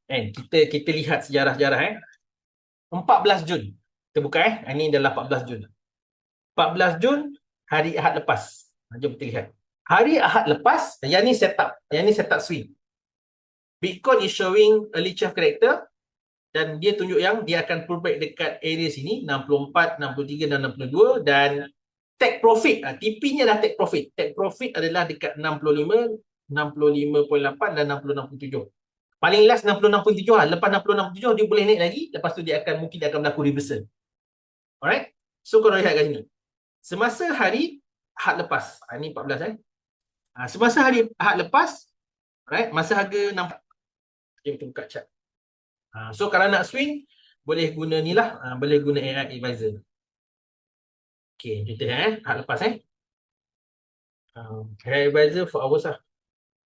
Kita lihat sejarah-sejarah 14 Jun. Kita buka Ini adalah 14 Jun. 14 Jun hari Ahad lepas. Jom kita lihat. Hari Ahad lepas, yang ni setup. Yang ni setup swing. Bitcoin is showing early chart character dan dia tunjuk yang dia akan pullback dekat area sini 64, 63 dan 62 dan take profit. TP-nya dah take profit. Take profit adalah dekat 65, 65.8 dan 60.67. Paling last 60.67 lah. Lepas 60.67 dia boleh naik lagi. Lepas tu mungkin dia akan berlaku reversal. Alright. So kalau lihat kat sini. Semasa hari Ahad lepas. Ini 14 semasa hari Ahad lepas, alright, masa harga 64. Okay, kita buka chart. So kalau nak swing boleh guna ni lah, boleh guna AI advisor. Okay, kita Ahad lepas AI advisor for hours lah.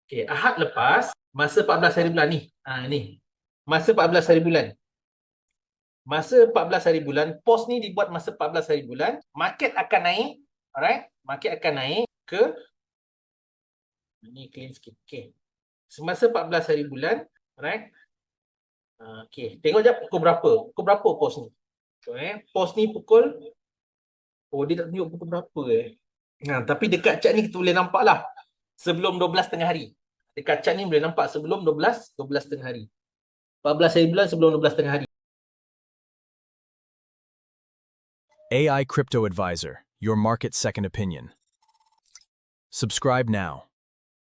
Okay, Ahad lepas masa 14 hari bulan ni. Ni. Masa 14 hari bulan. Masa 14 hari bulan, post ni dibuat masa 14 hari bulan, market akan naik, alright? Market akan naik ke ni clean sikit. Okay. Semasa 14 hari bulan, alright? Okay, tengok jap pukul berapa. Pukul berapa post ni? So, post ni pukul dia tak tunjuk pukul berapa tapi dekat chat ni kita boleh nampak lah sebelum 12 tengah hari. Dekat chat ni boleh nampak sebelum 12 tengah hari. 14 hari bulan sebelum 12 tengah hari. AI Crypto Advisor, your market second opinion. Subscribe now.